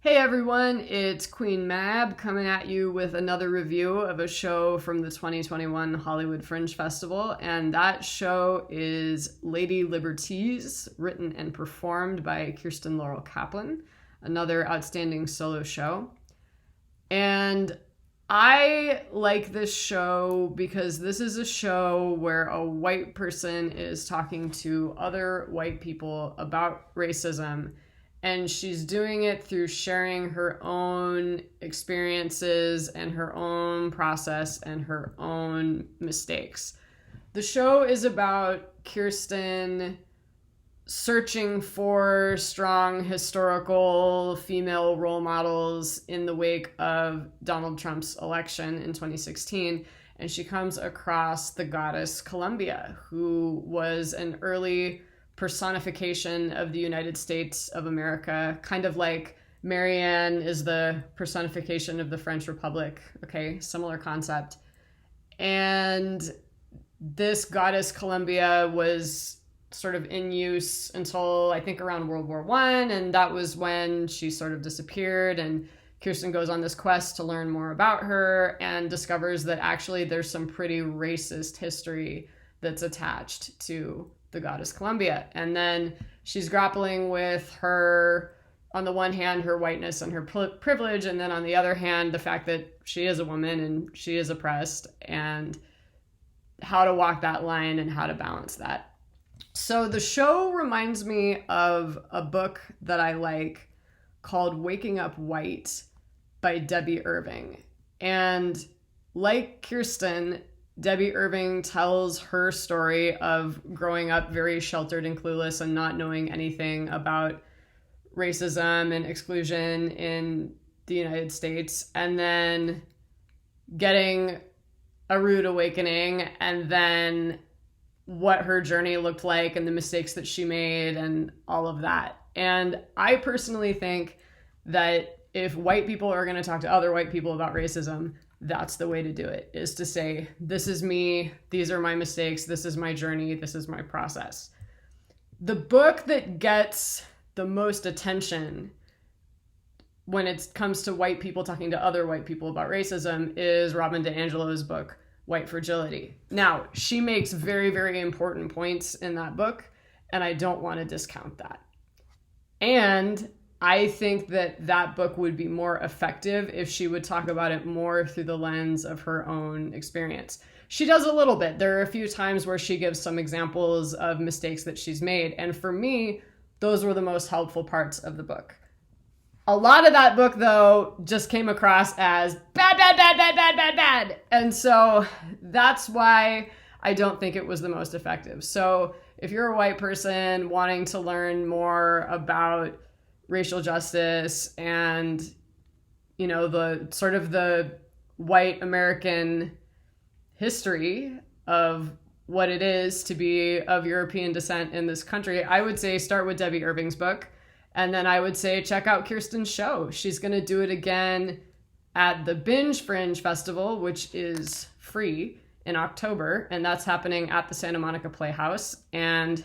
Hey everyone, it's Queen Mab coming at you with another review of a show from the 2021 Hollywood Fringe Festival, and that show is Lady Libertease, written and performed by Kirsten Laurel Kaplan, another outstanding solo show. And I like this show because this is a show where a white person is talking to other white people about racism, and she's doing it through sharing her own experiences and her own process and her own mistakes. The show is about Kirsten searching for strong historical female role models in the wake of Donald Trump's election in 2016. And she comes across the goddess Columbia, who was an early personification of the United States of America, kind of like Marianne is the personification of the French Republic. Okay, similar concept. And this goddess Columbia was sort of in use until I think around World War I, and that was when she sort of disappeared, and Kirsten goes on this quest to learn more about her and discovers that actually there's some pretty racist history that's attached to the goddess Columbia. And then she's grappling with her, on the one hand, her whiteness and her privilege, and then on the other hand, the fact that she is a woman and she is oppressed, and how to walk that line and how to balance that. So the show reminds me of a book that I like called Waking Up White by Debbie Irving. And like Kirsten, Debbie Irving tells her story of growing up very sheltered and clueless and not knowing anything about racism and exclusion in the United States, and then getting a rude awakening, and then what her journey looked like and the mistakes that she made and all of that. And I personally think that if white people are going to talk to other white people about racism, that's the way to do it, is to say, this is me, these are my mistakes, this is my journey, this is my process. The book that gets the most attention when it comes to white people talking to other white people about racism is Robin DiAngelo's book, White Fragility. Now, she makes very, very important points in that book, and I don't want to discount that. And I think that that book would be more effective if she would talk about it more through the lens of her own experience. She does a little bit. There are a few times where she gives some examples of mistakes that she's made. And for me, those were the most helpful parts of the book. A lot of that book, though, just came across as bad, bad, bad, bad, bad, bad, bad. And so that's why I don't think it was the most effective. So if you're a white person wanting to learn more about racial justice and, you know, the sort of the white American history of what it is to be of European descent in this country, I would say start with Debbie Irving's book. And then I would say check out Kirsten's show. She's going to do it again at the Binge Fringe Festival, which is free in October. And that's happening at the Santa Monica Playhouse. And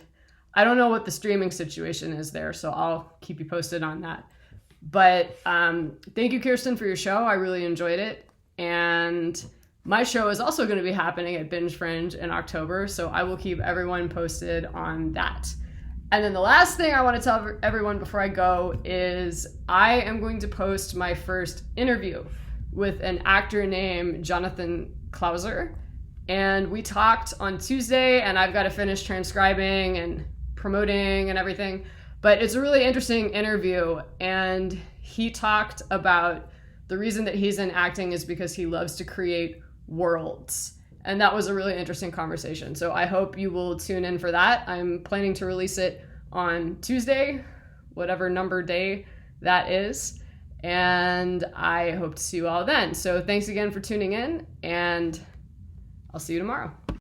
I don't know what the streaming situation is there, so I'll keep you posted on that. But thank you, Kirsten, for your show. I really enjoyed it. And my show is also going to be happening at Binge Fringe in October, so I will keep everyone posted on that. And then the last thing I want to tell everyone before I go is I am going to post my first interview with an actor named Jonathan Clauser. And we talked on Tuesday, and I've got to finish transcribing and promoting and everything. But it's a really interesting interview. And he talked about the reason that he's in acting is because he loves to create worlds. And that was a really interesting conversation. So I hope you will tune in for that. I'm planning to release it on Tuesday, whatever number day that is. And I hope to see you all then. So thanks again for tuning in, and I'll see you tomorrow.